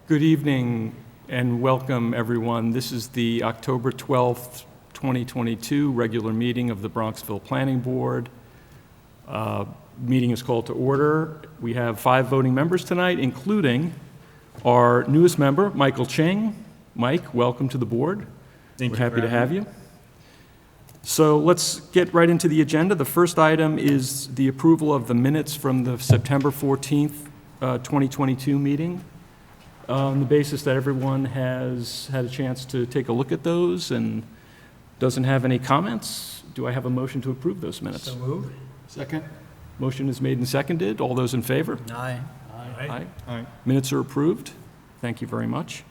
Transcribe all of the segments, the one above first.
Good evening and welcome, everyone. This is the October 12th, 2022 regular meeting of the Bronxville Planning Board. Meeting is called to order. We have 5 voting members tonight, including our newest member, Michael Ching. Mike, welcome to the board. We're happy to have you. So let's get right into the agenda. The first item is the approval of the minutes from the September 14th, 2022 meeting. On the basis that everyone has had a chance to take a look at those and doesn't have any comments, do I have a motion to approve those minutes? So moved. Second. Motion is made and seconded. All those in favor? Aye. Aye. Minutes are approved. Thank you very much.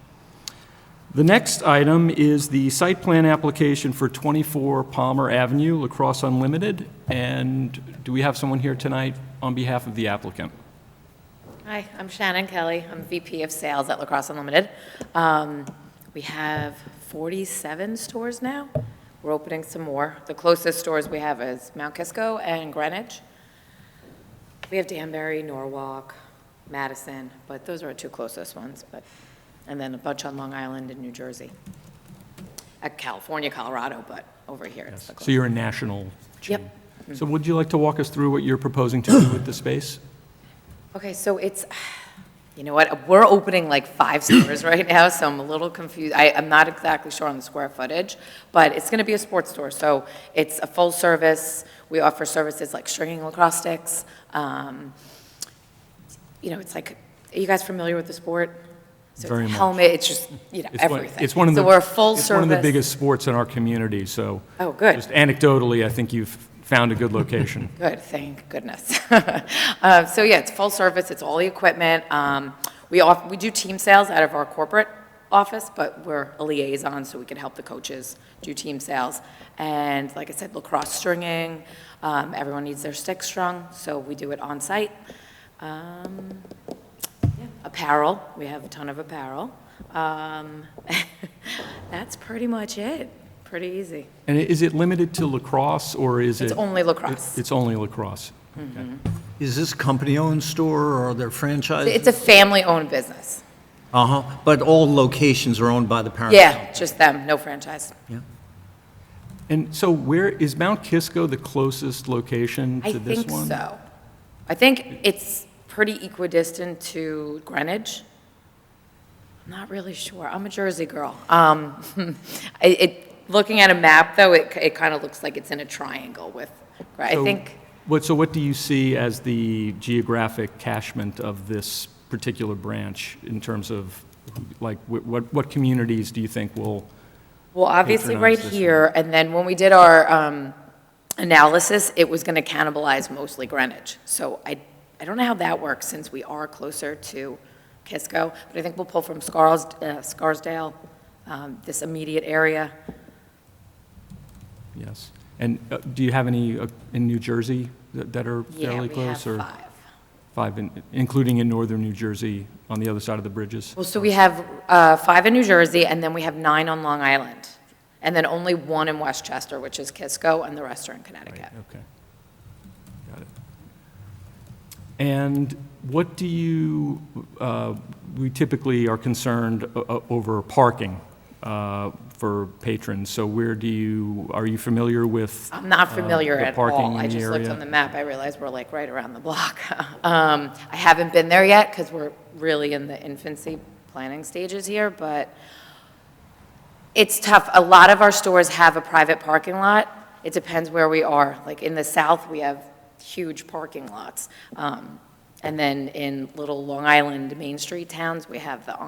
The next item is the site plan application for 24 Palmer Avenue, La Crosse Unlimited. And do we have someone here tonight on behalf of the applicant? Hi, I'm Shannon Kelly. I'm VP of Sales at La Crosse Unlimited. We have 47 stores now. We're opening some more. The closest stores we have is Mount Kisco and Greenwich. We have Danbury, Norwalk, Madison, but those are our 2 closest ones. And then a bunch on Long Island and New Jersey. At California, Colorado, but over here it's the closest. So you're a national chain. Yep. So would you like to walk us through what you're proposing to do with the space? Okay, so it's, you know what, we're opening like 5 stores right now, so I'm a little confused. I'm not exactly sure on the square footage, but it's going to be a sports store. So it's a full service. We offer services like stringing lacrosse sticks. You know, it's like, are you guys familiar with the sport? So Very it's much. Helmet, it's just, you know, everything. It's one of the, so we're a full it's service. one of the biggest sports in our community, so. Oh, good. Just anecdotally, I think you've found a good location. Good, thank goodness. So yeah, it's full service, it's all the equipment. We do team sales out of our corporate office, but we're a liaison, so we can help the coaches do team sales. And like I said, lacrosse stringing, everyone needs their stick strung, so we do it on site. Yeah, apparel, we have a ton of apparel. That's pretty much it. Pretty easy. And is it limited to lacrosse, or is it? It's only lacrosse. It's only lacrosse. Okay. Is this a company-owned store, or are there franchises? It's a family-owned business. But all locations are owned by the parent? Yeah, just them, no franchise. Yeah. And so where, is Mount Kisco the closest location I to this think one? so. I think it's pretty equidistant to Greenwich. I'm not really sure. I'm a Jersey girl. Looking at a map, though, it kind of looks like it's in a triangle with, right? I think. So what do you see as the geographic catchment of this particular branch in terms of, like, what communities do you think will? Well, obviously patronize right this here, and then when we did our analysis, it was going to cannibalize mostly Greenwich. So I don't know how that works since we are closer to Kisco, but I think we'll pull from Scarsdale, this immediate area. Yes. And do you have any in New Jersey that are fairly close? Yeah, we or have 5, including in northern New Jersey on the other side of the bridges? Well, so we have 5 in New Jersey, and then we have 9 on Long Island, and then only 1 in Westchester, which is Kisco, and the rest are in Connecticut. Right, okay. Got it. And what do you, we typically are concerned over parking for patrons, so where do you, are you familiar with? I'm not familiar the at parking all. I in the just looked area? on the map, I realized we're like right around the block. I haven't been there yet, because we're really in the infancy planning stages here, but it's tough. A lot of our stores have a private parking lot. It depends where we are. Like in the south, we have huge parking lots. And then in little Long Island Main Street towns, we have the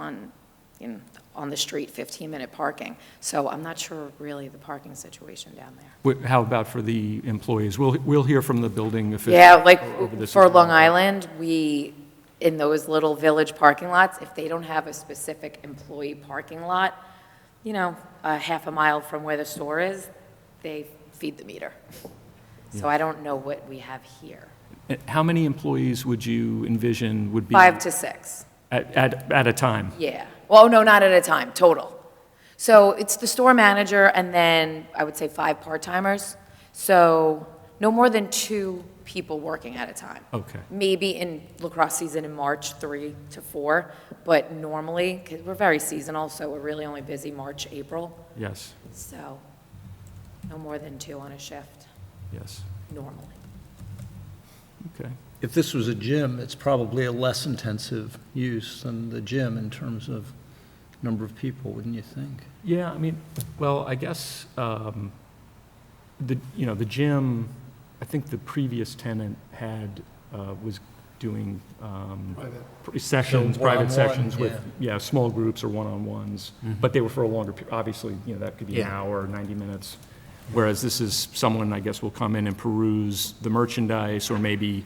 on the street 15-minute parking. So I'm not sure really the parking situation down there. How about for the employees? We'll hear from the building official. Yeah, like over this for as well. Long Island, in those little village parking lots, if they don't have a specific employee parking lot, you know, a half a mile from where the store is, they feed the meter. So I don't know what we have here. How many employees would you envision would be? 5 to 6. At a time? Yeah. Well, no, not at a time, total. So it's the store manager and then I would say 5 part-timers. So no more than 2 people working at a time. Okay. Maybe in lacrosse season in March, 3 to 4, but normally, because we're very seasonal, so we're really only busy March, April. Yes, So no more than 2 on a shift, yes, normally. okay. If this was a gym, it's probably a less intensive use than the gym in terms of number of people, wouldn't you think? Yeah, I mean, well, I guess, the gym, I think the previous tenant was doing sessions, So private one-on-one, sessions with, yeah. yeah, small groups or one-on-ones. But they were for a longer, obviously, that could be an Yeah. hour, 90 minutes. Whereas this is someone, I guess, will come in and peruse the merchandise, or maybe,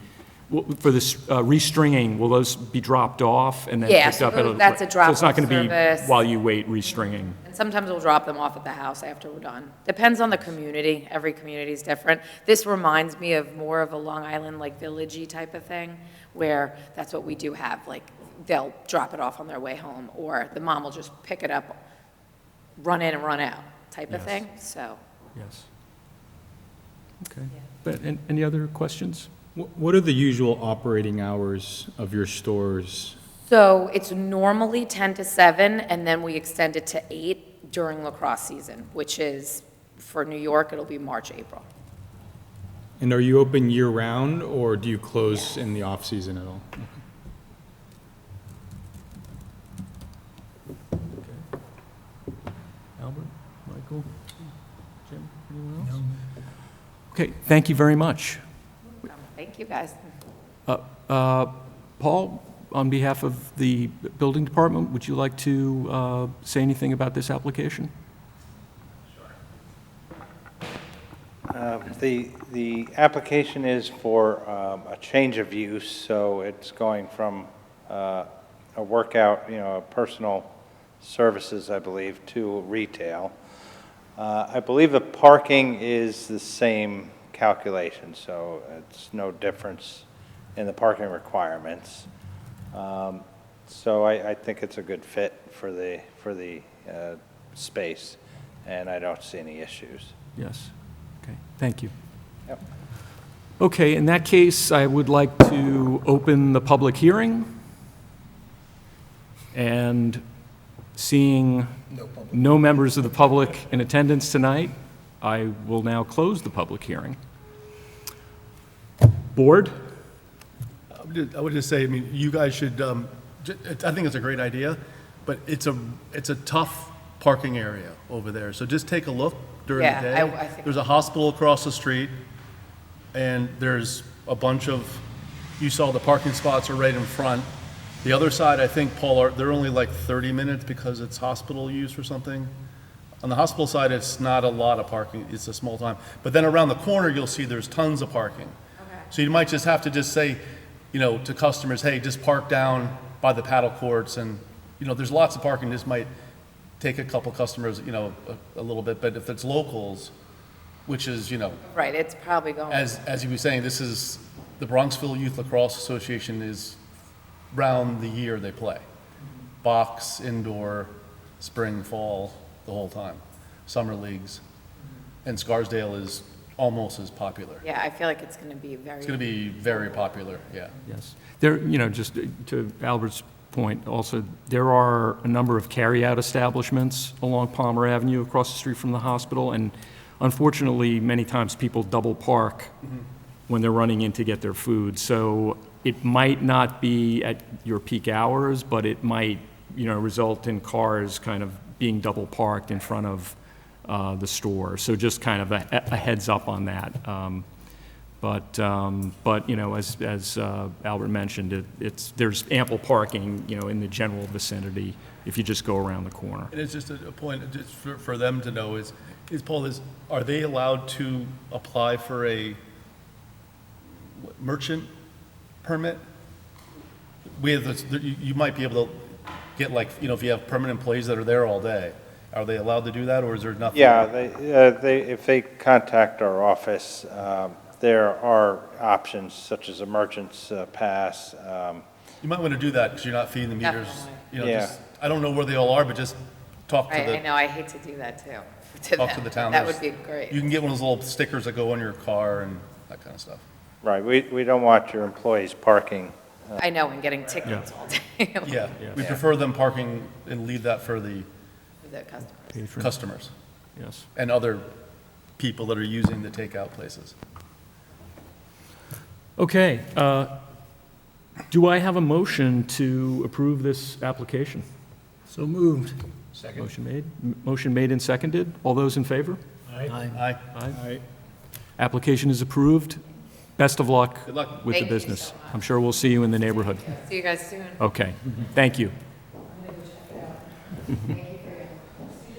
for this restringing, will those be dropped off and then Yeah, picked so up at a? that's a So it's not drop-off going to be service. while you wait restringing? And sometimes we'll drop them off at the house after we're done. Depends on the community. Every community is different. This reminds me of more of a Long Island, like, village-y type of thing, where that's what we do have. Like, they'll drop it off on their way home, or the mom will just pick it up, run in and run out type of Yes. thing, so. Yes. Okay. But, any other questions? What are the usual operating hours of your stores? So it's normally 10 to 7, and then we extend it to 8 during lacrosse season, which is, for New York, it'll be March, April. And are you open year-round, or do you close in the off-season at all? Albert, Michael, Jim, anyone else? Okay, thank you very much. Thank you, guys. Paul, on behalf of the building department, would you like to say anything about this application? The application is for a change of use, so it's going from a workout, personal services, I believe, to retail. I believe the parking is the same calculation, so it's no difference in the parking requirements. So I think it's a good fit for the space, and I don't see any issues. Yes. Okay, thank you. Yep. Okay, in that case, I would like to open the public hearing. And seeing no members of the public in attendance tonight, I will now close the public hearing. Board? I would just say, I mean, you guys should, I think it's a great idea, but it's a tough parking area over there. So just take a look during the Yeah, day. I think- There's a hospital across the street, and there's a bunch of, you saw the parking spots are right in front. The other side, I think, Paul, they're only like 30 minutes because it's hospital use or something. On the hospital side, it's not a lot of parking, it's a small time. But then around the corner, you'll see there's tons of parking. Okay. So you might just have to just say, to customers, hey, just park down by the paddle courts, and, there's lots of parking. This might take a couple customers, a little bit, but if it's locals, which is, Right, it's probably going. as you were saying, this is, the Bronxville Youth Lacrosse Association is round the year they play. Box, indoor, spring, fall, the whole time. Summer leagues. And Scarsdale is almost as popular. Yeah, I feel like it's going to be very. It's going to be very popular, yeah. Yes. There, just to Albert's point also, there are a number of carry-out establishments along Palmer Avenue across the street from the hospital, and unfortunately, many times people double park when they're running in to get their food. So it might not be at your peak hours, but it might, result in cars kind of being double parked in front of the store. So just kind of a heads up on that. But as Albert mentioned, there's ample parking, in the general vicinity if you just go around the corner. And it's just a point, just for them to know is Paul, are they allowed to apply for a merchant permit? You might be able to get if you have permanent employees that are there all day, are they allowed to do that, or is there nothing? Yeah, if they contact our office, there are options such as a merchant's pass. You might want to do that because you're not feeding the meters. Definitely. Yeah. I don't know where they all are, but just talk to Right, I the, know, I hate to do that too. talk to the town. That There's- would be great. You can get one of those little stickers that go on your car and that kind of stuff. Right, we don't want your employees parking. I know, and getting tickets all day. Yeah, we prefer them parking and leave that for the The customers. Patron? customers Yes. and other people that are using the takeout places. Okay, do I have a motion to approve this application? So moved. Motion made and seconded. All those in favor? Aye. Aye. Application is approved. Best of luck Good luck. with the Thank you business. so much. I'm sure we'll see you in the neighborhood. See you guys soon. Okay, thank you.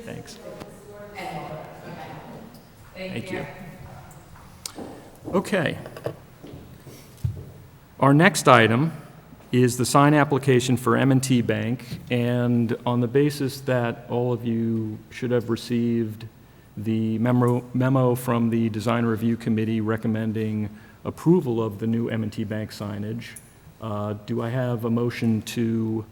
Thanks. Thank you. Okay. Our next item is the sign application for M&T Bank, and on the basis that all of you should have received the memo from the Design Review Committee recommending approval of the new M&T Bank signage, do I have a motion to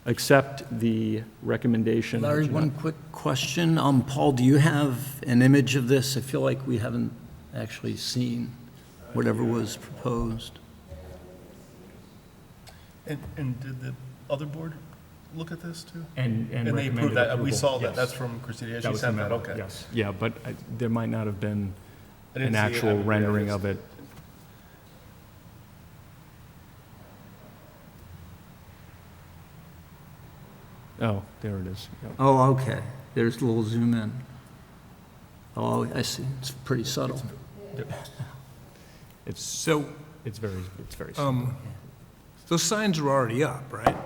accept the recommendation? Larry, one quick question. Paul, do you have an image of this? I feel like we haven't actually seen whatever was proposed. And did the other board look at this too? And And they recommended approved that, we approval. saw that, Yes. that's from Christina, That she was the sent that, memo, okay. yes. Yeah, but there might not have been I didn't an see it. actual I would- rendering of it. Oh, there it is. Yep. Oh, okay. There's a little zoom in. Oh, I see. It's pretty subtle. It's very simple. Those signs are already up, right?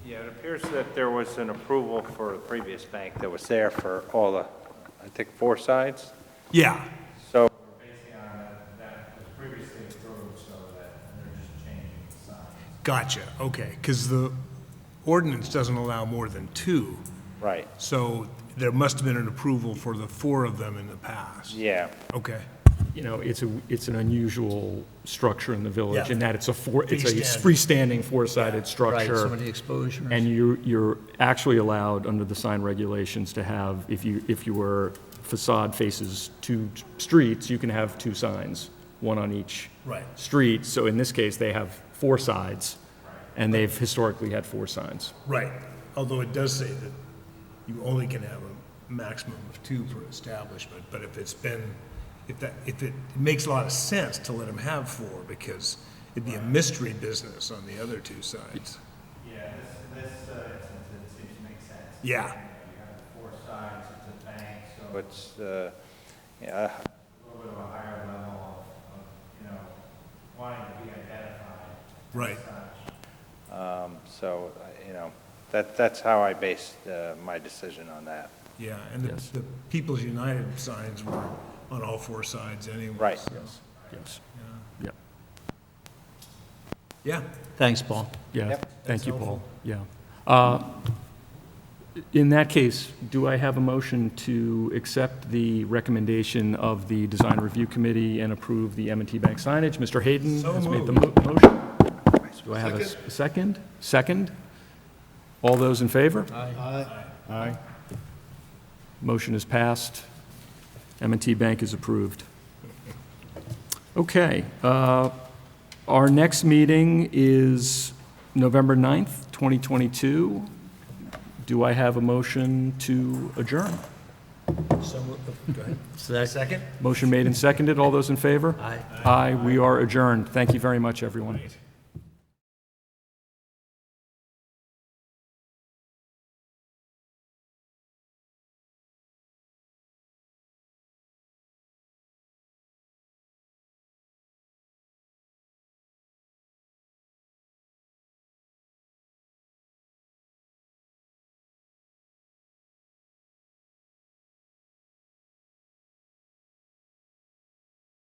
Yeah, it appears that there was an approval for the previous bank that was there for all the, I think, 4 sides. Yeah. So Basing on that was previously approved, so that they're just changing the signs. Gotcha, okay, because the ordinance doesn't allow more than 2, right, so there must have been an approval for the 4 of them in the past. yeah. Okay, You know, it's an unusual structure in the village Yeah. in that it's a Freestanding. freestanding four-sided structure. Right, so many exposures. And you're actually allowed, under the sign regulations, to have, if your facade faces 2 streets, you can have 2 signs, one on each Right. street. So in this case, they have 4 sides, and they've historically had 4 signs. right, although it does say that you only can have a maximum of 2 per establishment, but if it makes a lot of sense to let them have 4, because it'd be a mystery business on the other 2 sides. Yeah, this instance, it seems to make sense. Yeah, You have the 4 sides, it's a bank, so So it's, yeah, a little bit of a higher level of, you know, wanting to be identified. right. as such. so, you know, that's how I based my decision on that. Yeah, and Yes. the People's United signs were on all 4 sides anyway. Right. so, Yes. Yep. Yeah, Thanks, Paul. Yeah, Yep. thank you, Paul. Yeah. In that case, do I have a motion to accept the recommendation of the Design Review Committee and approve the M&T Bank signage? Mr. Hayden So has made the moved. motion. Do I have a second? Second? All those in favor? Aye. Motion is passed. M&T Bank is approved. Okay, our next meeting is November 9th, 2022. Do I have a motion to adjourn? So, go ahead. Second? Motion made and seconded. All those in favor? Aye. Aye, we are adjourned. Thank you very much, everyone.